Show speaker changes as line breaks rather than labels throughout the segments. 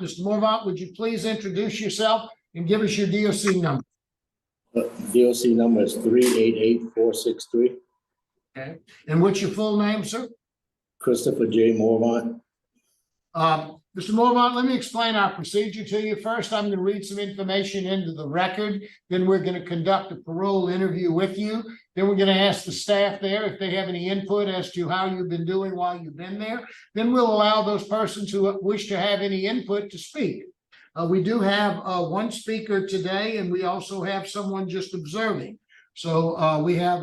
Mr. Morvant, would you please introduce yourself and give us your DOC number?
DOC number is 388463.
Okay. And what's your full name, sir?
Christopher J. Morvant.
Mr. Morvant, let me explain our procedure to you. First, I'm going to read some information into the record. Then we're going to conduct a parole interview with you. Then we're going to ask the staff there if they have any input as to how you've been doing while you've been there. Then we'll allow those persons who wish to have any input to speak. We do have one speaker today, and we also have someone just observing. So we have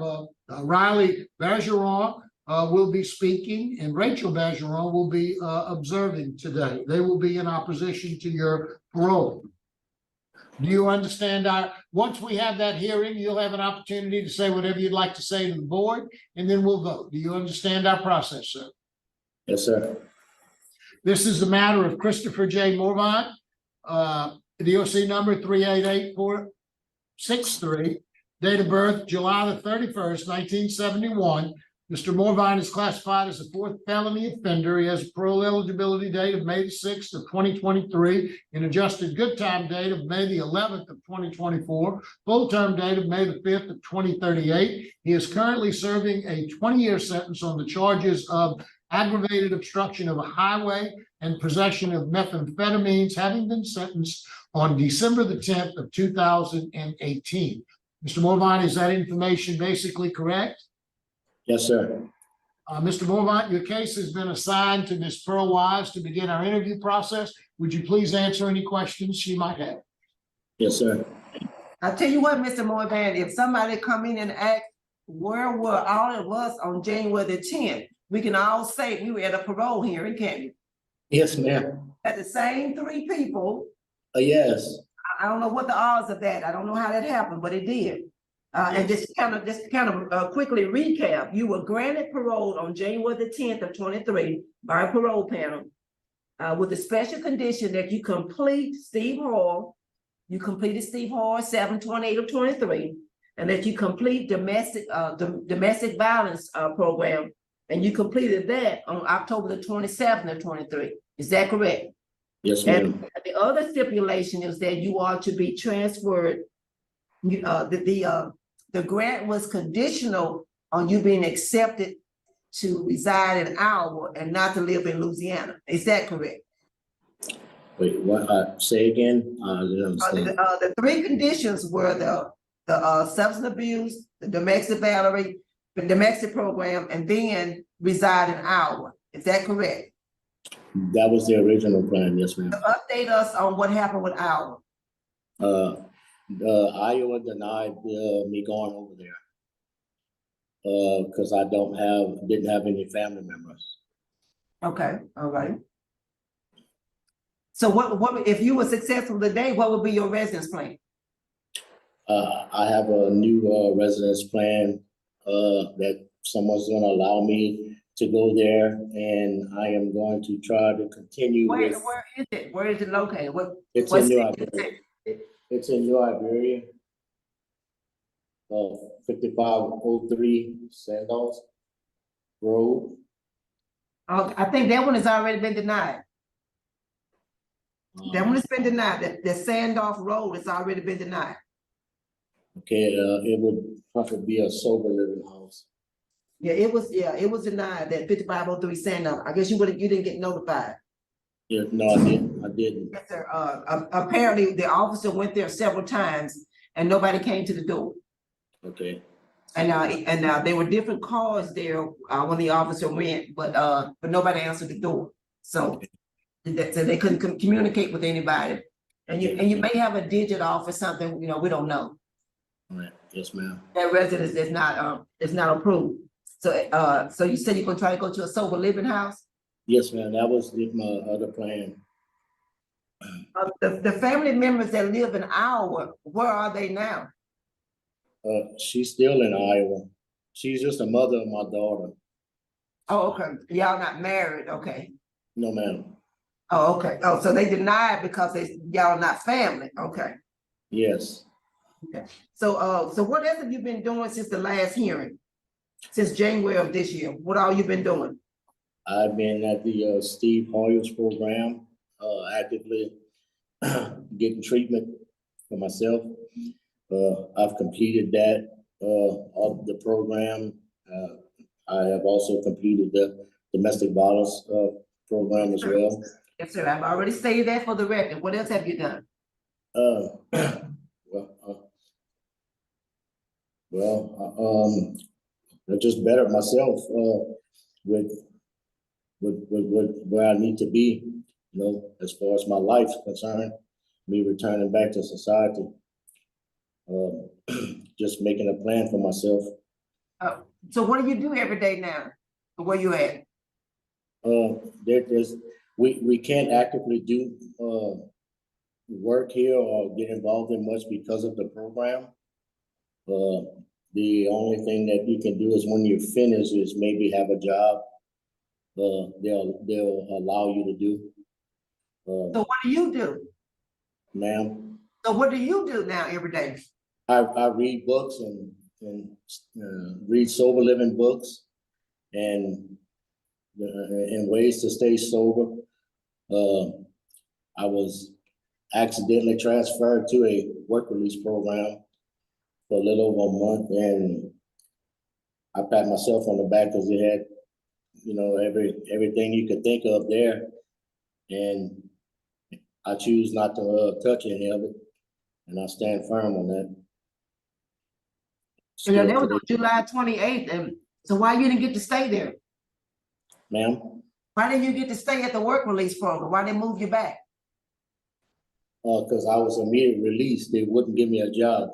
Riley Bergeron will be speaking, and Rachel Bergeron will be observing today. They will be in opposition to your parole. Do you understand once we have that hearing, you'll have an opportunity to say whatever you'd like to say to the board, and then we'll vote. Do you understand our process, sir?
Yes, sir.
This is the matter of Christopher J. Morvant, DOC number 388463, date of birth July the 31st, 1971. Mr. Morvant is classified as a fourth felony offender. He has a parole eligibility date of May the 6th of 2023, an adjusted good time date of May the 11th of 2024, full term date of May the 5th of 2038. He is currently serving a 20-year sentence on the charges of aggravated obstruction of a highway and possession of methamphetamines, having been sentenced on December the 10th of 2018. Mr. Morvant, is that information basically correct?
Yes, sir.
Mr. Morvant, your case has been assigned to Ms. Pearl Wise to begin our interview process. Would you please answer any questions she might have?
Yes, sir.
I tell you what, Mr. Morvant, if somebody come in and ask, where were all of us on January the 10th? We can all say we were at a parole hearing, can't we?
Yes, ma'am.
At the same three people.
Yes.
I don't know what the odds of that. I don't know how that happened, but it did. And just kind of quickly recap, you were granted parole on January the 10th of 23 by a parole panel with the special condition that you complete Steve Hall. You completed Steve Hall 7/28 of 23, and that you complete domestic violence program, and you completed that on October the 27th of 23. Is that correct?
Yes, ma'am.
And the other stipulation is that you are to be transferred. The grant was conditional on you being accepted to reside in Iowa and not to live in Louisiana. Is that correct?
Wait, what? Say again? I didn't understand.
The three conditions were the substance abuse, the domestic battery, the domestic program, and then reside in Iowa. Is that correct?
That was the original plan. Yes, ma'am.
Update us on what happened with Iowa.
Iowa denied me going over there because I didn't have any family members.
Okay, all right. So what if you were successful today, what would be your residence plan?
I have a new residence plan that someone's going to allow me to go there, and I am going to try to continue.
Where is it? Where is it located?
It's in New Iberia. It's in New Iberia. 5503 Sandals Road.
I think that one has already been denied. That one has been denied. The Sandoff Road has already been denied.
Okay, it would probably be a sober living house.
Yeah, it was denied, that 5503 Sandoff. I guess you didn't get notified.
Yeah, no, I didn't.
Yes, sir. Apparently the officer went there several times and nobody came to the door.
Okay.
And there were different cars there when the officer went, but nobody answered the door. So they couldn't communicate with anybody. And you may have a digit off or something, we don't know.
All right. Yes, ma'am.
That residence is not approved. So so you said you're gonna try to go to a sober living house?
Yes, ma'am. That was my other plan.
The family members that live in Iowa, where are they now?
She's still in Iowa. She's just a mother of my daughter.
Oh, okay. Y'all not married, okay.
No, ma'am.
Oh, okay. Oh, so they denied because y'all not family, okay.
Yes.
Okay. So what else have you been doing since the last hearing? Since January of this year, what all you been doing?
I've been at the Steve Hoyer's program. actively getting treatment for myself. I've completed that, of the program. I have also completed the domestic violence, program as well.
Yes, sir. I've already stated that for the record. What else have you done?
I just bettered myself, with where I need to be, you know, as far as my life's concerned, me returning back to society. Just making a plan for myself.
Oh, so what do you do every day now? Where you at?
We can't actively do, work here or get involved in much because of the program. The only thing that you can do is when you're finished is maybe have a job. They'll allow you to do.
So what do you do?
Ma'am,
So what do you do now every day?
I read books and read sober living books and ways to stay sober. I was accidentally transferred to a work release program for a little over a month, and I pat myself on the back because it had, you know, everything you could think of there, and I choose not to touch any of it, and I stand firm on that.
So that was on July 28th, and so why you didn't get to stay there?
Ma'am?
Why didn't you get to stay at the work release program? Why didn't they move you back?
Because I was immediately released. They wouldn't give me a job.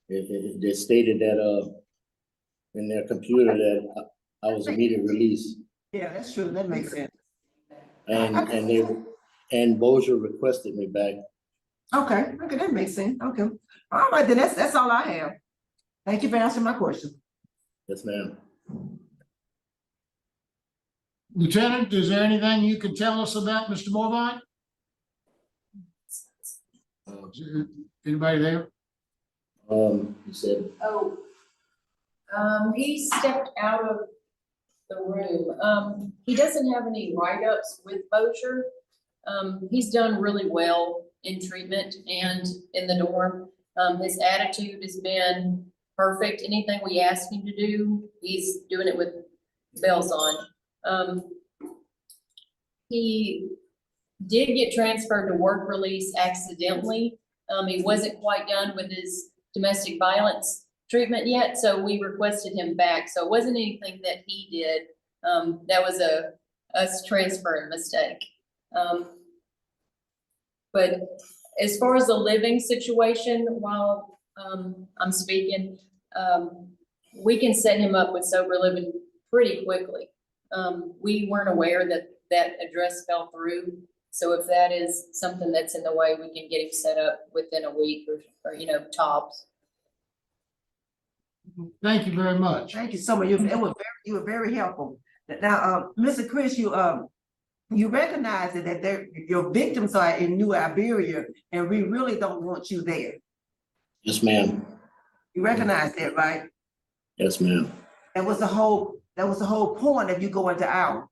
They stated that in their computer that I was immediately released.
Yeah, that's true. That makes sense.
And Bossier requested me back.
Okay, that makes sense. Okay. All right, then that's all I have. Thank you for answering my question.
Yes, ma'am.
Lieutenant, is there anything you can tell us about Mr. Morvant? Anybody there?
He said,
Oh, he stepped out of the room. He doesn't have any write-ups with Bossier. He's done really well in treatment and in the dorm. His attitude has been perfect. Anything we ask him to do, he's doing it with bells on. He did get transferred to work release accidentally. He wasn't quite done with his domestic violence treatment yet, so we requested him back. So it wasn't anything that he did. That was us transferring mistake. But as far as the living situation, while I'm speaking, we can set him up with sober living pretty quickly. We weren't aware that that address fell through. So if that is something that's in the way, we can get him set up within a week or you know, tops.
Thank you very much.
Thank you so much. You were very helpful. Now, Mr. Chris, you recognize that your victims are in New Iberia, and we really don't want you there.
yes, ma'am.
You recognize that, right?
Yes, ma'am.
That was the whole point of you going to our.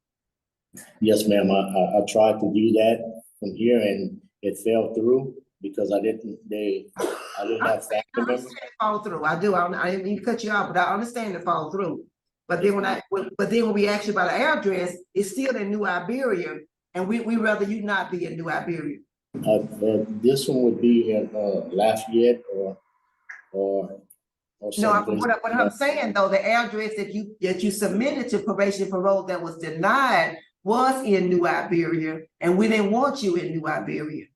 Yes, ma'am. I tried to do that from here and it fell through because I didn't have family members.
Fall through. I do. I didn't mean to cut you off, but I understand it fall through. But then when we ask you about the address, it's still in New Iberia, and we rather you not be in New Iberia.
This one would be in Lafayette or
No, what I'm saying though, the address that you submitted to probation parole that was denied was in New Iberia, and we didn't want you in New Iberia.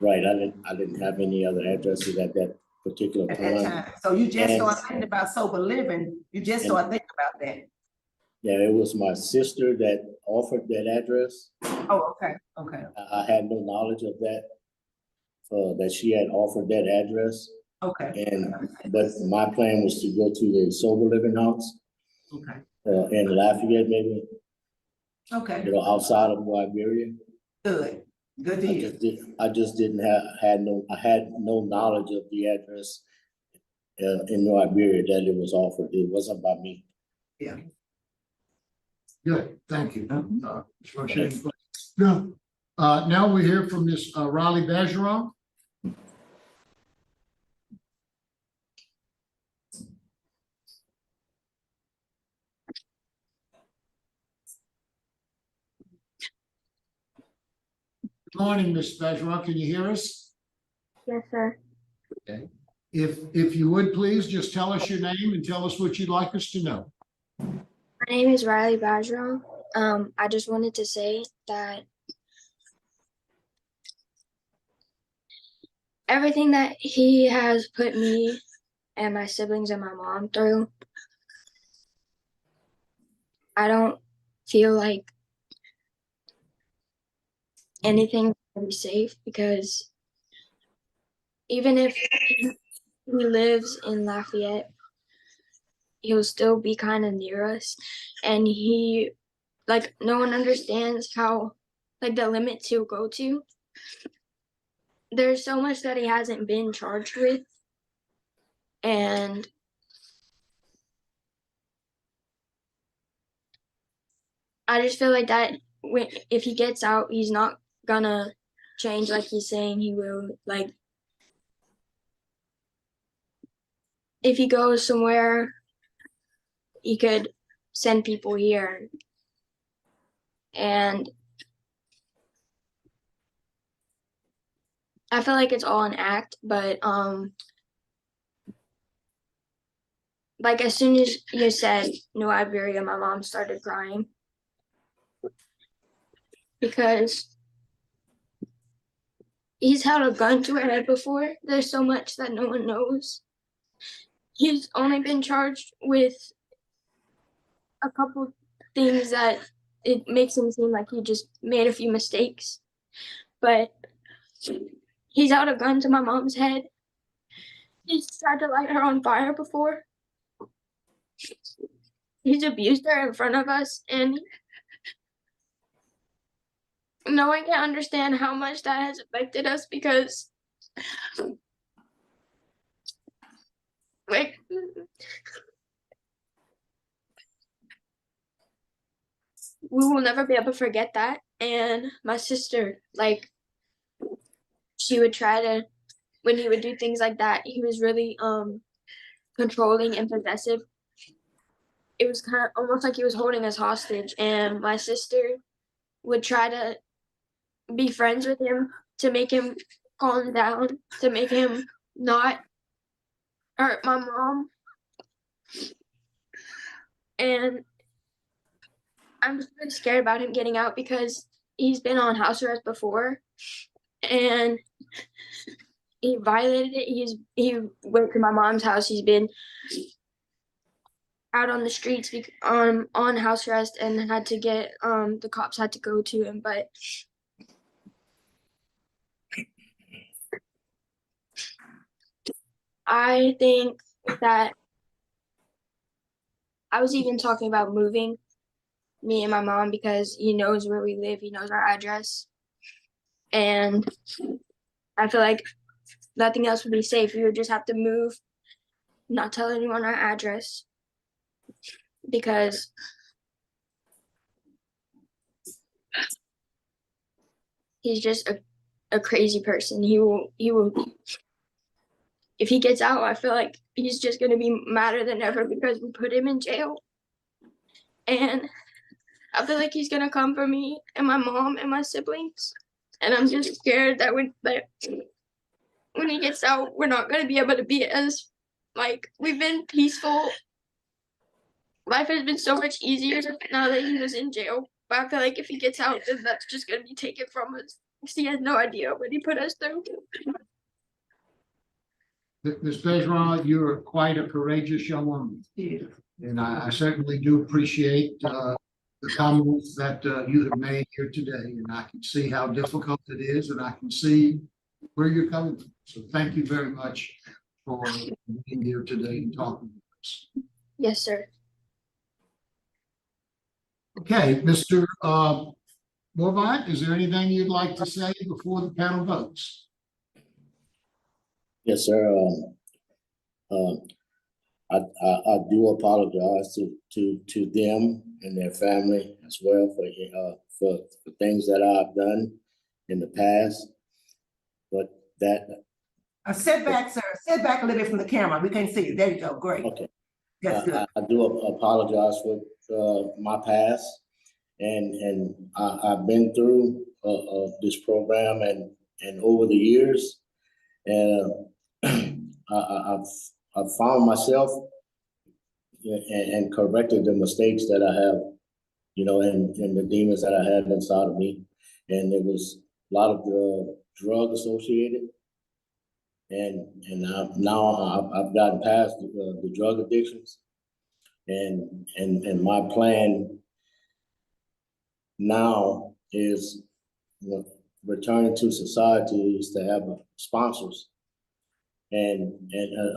Right, I didn't have any other addresses at that particular
At that
time.
time. So you just started thinking about sober living. You just started thinking about that.
Yeah, it was my sister that offered that address.
Oh, okay.
I had no knowledge of that, that she had offered that address.
Okay.
But my plan was to go to the sober living house.
Okay.
In Lafayette, maybe.
Okay.
You know, outside of New Iberia.
Good to hear.
I just didn't had no knowledge of the address in New Iberia that it was offered. It wasn't by me.
Yeah.
Good, thank you. No. Now we hear from Ms. Riley Bergeron. Good morning, Ms. Bergeron. Can you hear us?
Yes, sir.
Okay. If you would, please just tell us your name and tell us what you'd like us to know.
My name is Riley Bergeron. I just wanted to say that everything that he has put me and my siblings and my mom through, I don't feel like anything will be safe, because even if he lives in Lafayette, he'll still be kind of near us, and no one understands how, like, the limits he'll go to. There's so much that he hasn't been charged with, and I just feel like that if he gets out, he's not gonna change like he's saying he will. Like, if he goes somewhere, he could send people here, and I feel like it's all an act. But like, as soon as you said New Iberia, my mom started crying, because he's held a gun to her head before. There's so much that no one knows. He's only been charged with a couple things that it makes him seem like he just made a few mistakes. But he's held a gun to my mom's head. He's tried to light her on fire before. He's abused her in front of us, and no one can understand how much that has affected us, because like, we will never be able to forget that. And my sister, like, she would try to, when he would do things like that, he was really controlling and possessive. It was kind of almost like he was holding us hostage, and my sister would try to be friends with him to make him calm down, to make him not hurt my mom. And I'm just really scared about him getting out, because he's been on house arrest before, and he violated it. He went to my mom's house. He's been out on the streets on house arrest, and had to get the cops had to go to him. But I think that I was even talking about moving, me and my mom, because he knows where we live. He knows our address. And I feel like nothing else would be safe. We would just have to move, not tell anyone our address, because he's just a crazy person. He will, if he gets out, I feel like he's just gonna be madder than ever, because we put him in jail. And I feel like he's gonna come for me and my mom and my siblings. And I'm just scared that when he gets out, we're not gonna be able to be as, like, we've been peaceful. Life has been so much easier now that he was in jail. But I feel like if he gets out, then that's just gonna be taken from us. He has no idea what he put us through.
Ms. Bergeron, you're quite a courageous young woman.
Yeah.
And I certainly do appreciate the comments that you have made here today. And I can see how difficult it is, and I can see where you're coming from. So thank you very much for being here today and talking with us.
Yes, sir.
Okay, Mr. Morvant, is there anything you'd like to say before the panel votes?
Yes, sir. I do apologize to them and their family as well for things that I've done. in the past. But that,
Sit back, sir. Sit back a little bit from the camera. We can't see you. There you go. Great.
okay.
That's good.
I do apologize for my past, and I've been through this program and over the years, and I've found myself and corrected the mistakes that I have, you know, and the demons that I had inside of me, and there was a lot of drug associated. And now I've gotten past the drug addictions, and my plan now is, you know, returning to society is to have sponsors and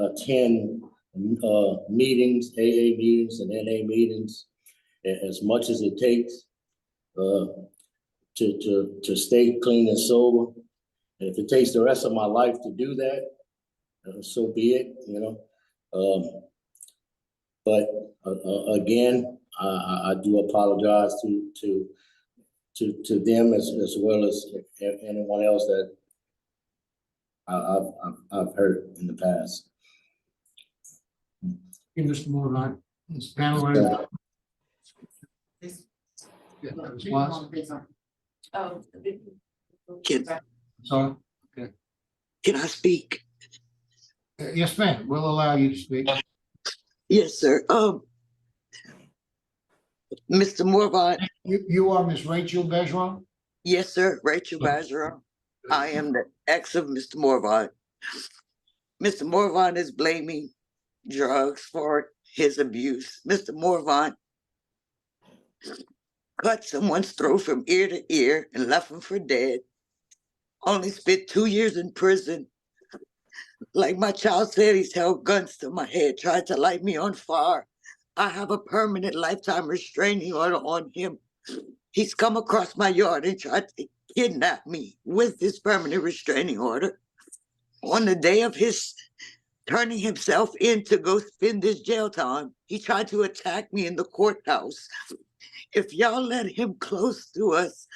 attend meetings, AA meetings and NA meetings, as much as it takes to stay clean and sober. And if it takes the rest of my life to do that, so be it, you know. But again, I do apologize to them as well as anyone else that I've hurt in the past.
Mr. Morvant, this panel.
Yeah.
Yeah, response.
Oh.
Sorry.
Can I speak?
Yes, ma'am. We'll allow you to speak.
Yes, sir. Mr. Morvant.
You are Miss Rachel Bergeron?
Yes, sir. Rachel Bergeron. I am the ex of Mr. Morvant. Mr. Morvant is blaming drugs for his abuse. Mr. Morvant cut someone's throat from ear to ear and left him for dead. Only spent 2 years in prison. Like my child said, he's held guns to my head, tried to light me on fire. I have a permanent lifetime restraining order on him. He's come across my yard and tried to kidnap me with this permanent restraining order. On the day of his turning himself in to go spend his jail time, he tried to attack me in the courthouse. If y'all let him close to us,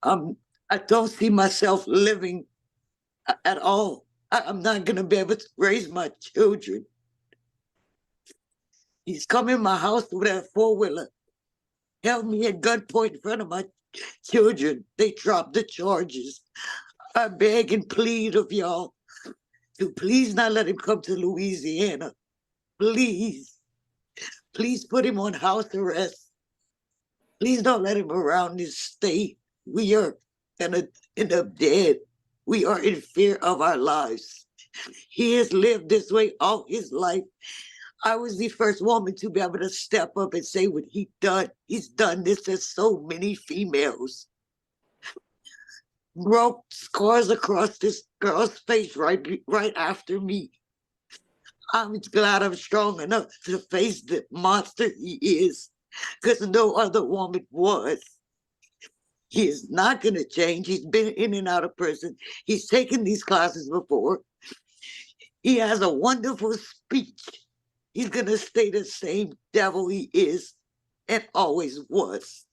I don't see myself living at all. I'm not gonna be able to raise my children. He's come in my house with that 4-wheeler, held me at gunpoint in front of my children. They dropped the charges. I beg and plead of y'all to please not let him come to Louisiana. Please, please put him on house arrest. Please don't let him around this state. We are gonna end up dead. We are in fear of our lives. He has lived this way all his life. I was the first woman to be able to step up and say what he done. He's done this to so many females. Broke scars across this girl's face right after me. I'm glad I'm strong enough to face the monster he is, because no other woman was. He is not going to change. He's been in and out of prison. He's taken these classes before. He has a wonderful speech. He's going to stay the same devil he is and always was.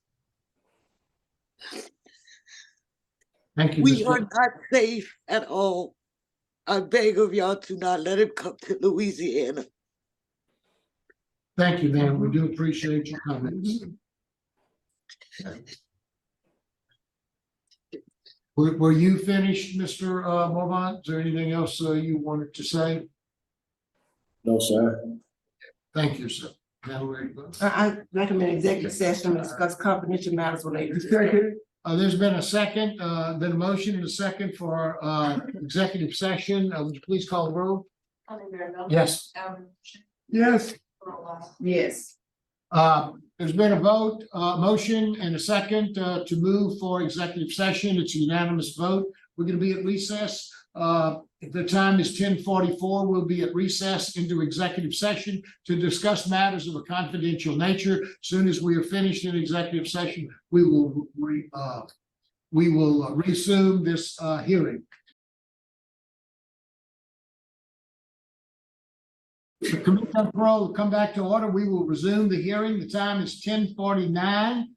Thank you.
We are not safe at all. I beg of y'all to not let him come to Louisiana.
Thank you, ma'am. We do appreciate your comments. Were you finished, Mr. Morvant? Is there anything else you wanted to say?
No, sir.
Thank you, sir. Now we're ready to vote.
I recommend executive session to discuss confidential matters related to.
There's been a second, been a motion and a second for executive session. Would you please call the roll? Yes. Yes.
Yes.
There's been a vote, motion and a second to move for executive session. It's a unanimous vote. We're going to be at recess. The time is 10:44. We'll be at recess into executive session to discuss matters of a confidential nature. As soon as we are finished in executive session, we will resume this hearing. The Committee on Parole will come back to order. We will resume the hearing. The time is 10:49.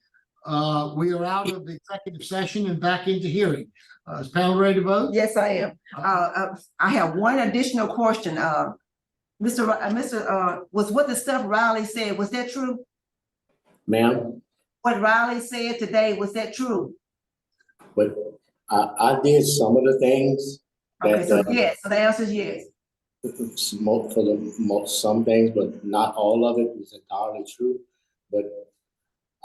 We are out of the executive session and back into hearing. Is panel ready to vote?
Yes, I am. I have one additional question. Was what the stuff Riley said, was that true?
Ma'am,
What Riley said today, was that true?
but I did some of the things
Okay, so
that,
yes, so the answer is yes.
some things, but not all of it is entirely true. But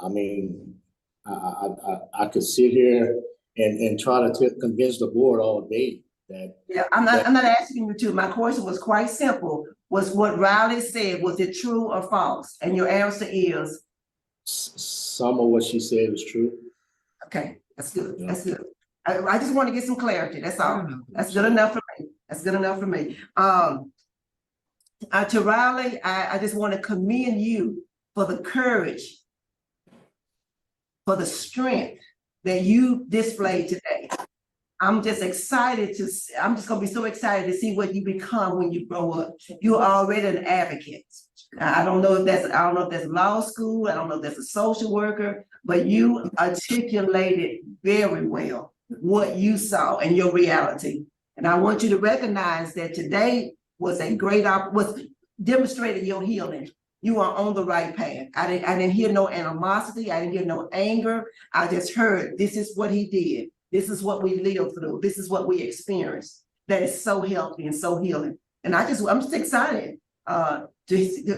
I mean, I could sit here and try to convince the board all day that
Yeah, I'm not asking you to. My question was quite simple. Was what Riley said, was it true or false? And your answer is,
some of what she said was true.
okay, that's good,
Yeah.
that's good. I just want to get some clarity, that's all. That's good enough for me. That's good enough for me. To Riley, I just want to commend you for the courage, for the strength that you displayed today. I'm just excited I'm just gonna be so excited to see what you become when you grow up. You're already an advocate. I don't know if that's law school, I don't know if that's a social worker, but you articulated very well what you saw and your reality. And I want you to recognize that today was a great was demonstrated your healing. You are on the right path. I didn't hear no animosity, I didn't hear no anger. I just heard this is what he did. This is what we lived through. This is what we experienced. That is so healthy and so healing. And I'm just excited to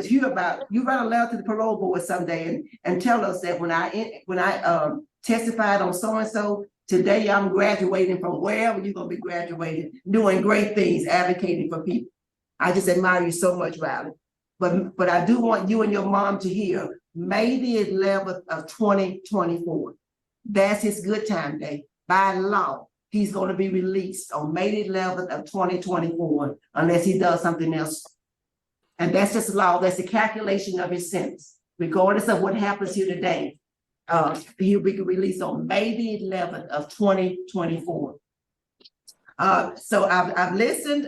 hear about you. Write a letter to the parole board someday and tell us that when I testified on so and so today, I'm graduating from wherever you're gonna be graduating, doing great things, advocating for people. I just admire you so much, Riley. But I do want you and your mom to hear May the 11th of 2024. That's his good time day. By law, he's going to be released on May the 11th of 2024, unless he does something else. And that's just law. That's the calculation of his sentence. Regardless of what happens here today, he'll be released on May the 11th of 2024. So I've listened,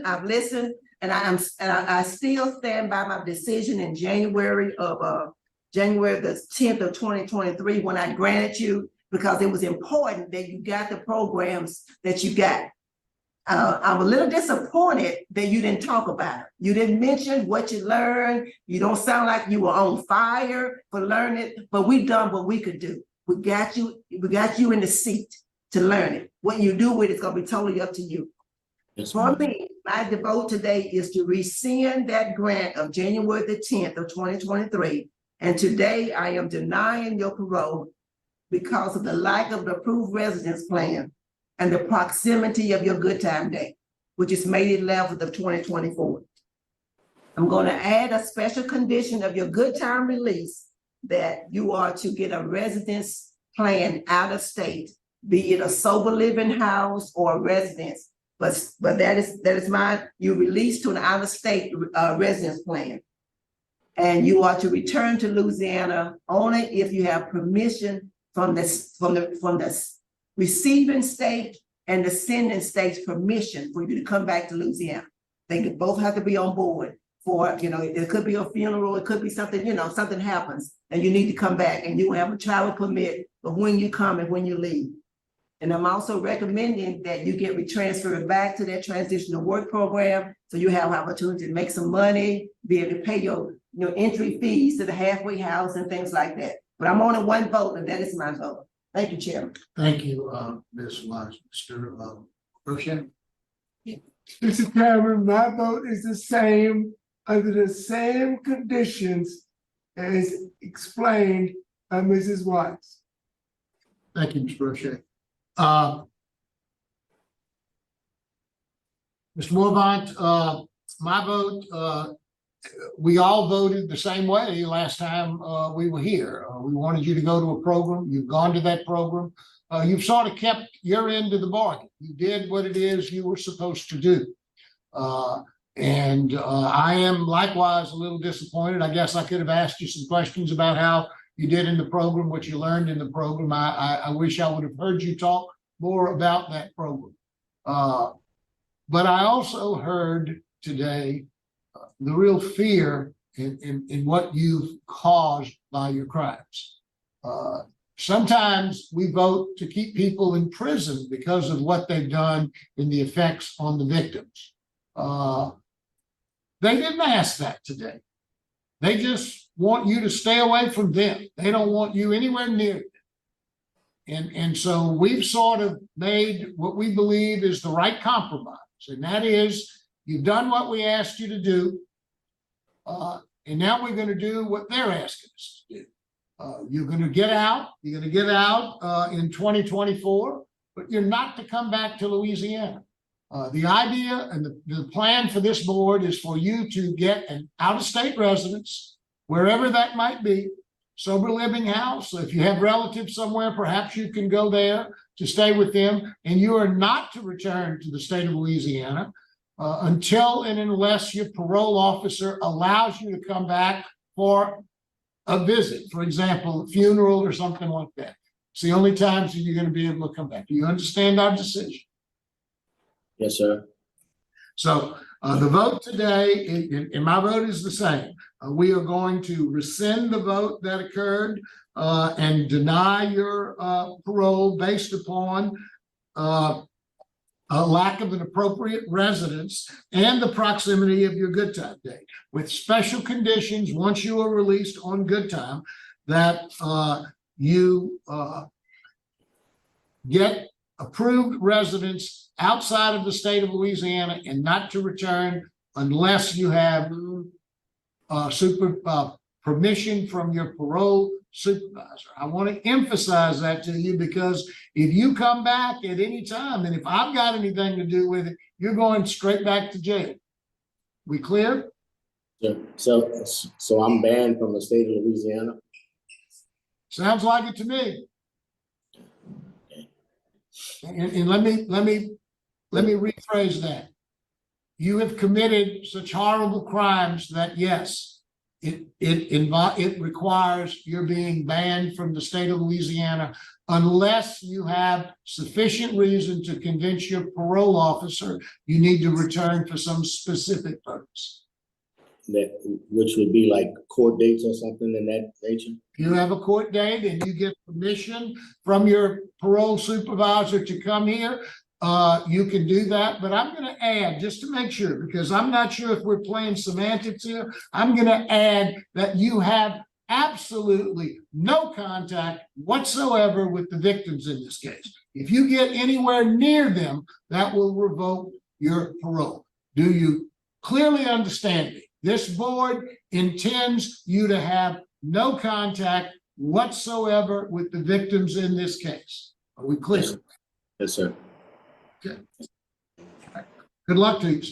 and I still stand by my decision in January the 10th of 2023 when I granted you, because it was important that you got the programs that you got. I'm a little disappointed that you didn't talk about it. You didn't mention what you learned. You don't sound like you were on fire for learning, but we've done what we could do. We got you in the seat to learn it. What you do with it's gonna be totally up to you.
Yes,
For
ma'am.
me, my vote today is to rescind that grant of January the 10th of 2023. And today I am denying your parole because of the lack of the approved residence plan and the proximity of your good time day, which is May 11th of 2024. I'm going to add a special condition of your good time release that you are to get a residence plan out of state, be it a sober living house or a residence. But that is mine. You release to an out of state residence plan. And you are to return to Louisiana only if you have permission from the receiving state and the sending state's permission for you to come back to Louisiana. They both have to be on board for, it could be a funeral, it could be something, something happens and you need to come back and you have a travel permit of when you come and when you leave. And I'm also recommending that you get retransferred back to that transitional work program so you have opportunity to make some money, be able to pay your entry fees to the halfway house and things like that. But I'm only one vote, and that is my vote. Thank you, Chairman.
Thank you, Ms. Wise. Mr. Rochelle.
Mr. Chairman, my vote is the same, under the same conditions as explained by Mrs. Watts.
Thank you, Mr. Rochelle. Mr. Morvant, my vote, we all voted the same way last time we were here. We wanted you to go to a program. You've gone to that program. You've sort of kept your end of the bargain. You did what it is you were supposed to do. And I am likewise a little disappointed. I guess I could have asked you some questions about how you did in the program, what you learned in the program. I wish I would have heard you talk more about that program. But I also heard today the real fear in what you've caused by your crimes. sometimes we vote to keep people in prison because of what they've done in the effects on the victims. They didn't ask that today. They just want you to stay away from them. They don't want you anywhere near them. And so we've sort of made what we believe is the right compromise. And that is, you've done what we asked you to do. And now we're going to do what they're asking us to do. You're going to get out. You're going to get out in 2024, but you're not to come back to Louisiana. The idea and the plan for this board is for you to get an out-of-state residence, wherever that might be, sober living house. If you have relatives somewhere, perhaps you can go there to stay with them, and you are not to return to the state of Louisiana until and unless your parole officer allows you to come back for a visit, for example, a funeral or something like that. It's the only times that you're going to be able to come back. Do you understand our decision?
Yes, sir.
So the vote today, and my vote is the same. We are going to rescind the vote that occurred and deny your parole based upon a lack of an appropriate residence and the proximity of your good time date, with special conditions once you are released on good time that you get approved residence outside of the state of Louisiana and not to return unless you have permission from your parole supervisor. I want to emphasize that to you, because if you come back at any time, and if I've got anything to do with it, you're going straight back to jail. We clear?
Yeah. So I'm banned from the state of Louisiana.
Sounds like it to me. And let me rephrase that. You have committed such horrible crimes that yes, it requires your being banned from the state of Louisiana unless you have sufficient reason to convince your parole officer you need to return for some specific purpose.
Which would be like court dates or something in that nature?
If you have a court date and you get permission from your parole supervisor to come here, you can do that. But I'm going to add, just to make sure, because I'm not sure if we're playing semantics here, I'm going to add that you have absolutely no contact whatsoever with the victims in this case. If you get anywhere near them, that will revoke your parole. Do you clearly understand me? This board intends you to have no contact whatsoever with the victims in this case. Are we clear?
Yes, sir.
Okay. Good luck to you.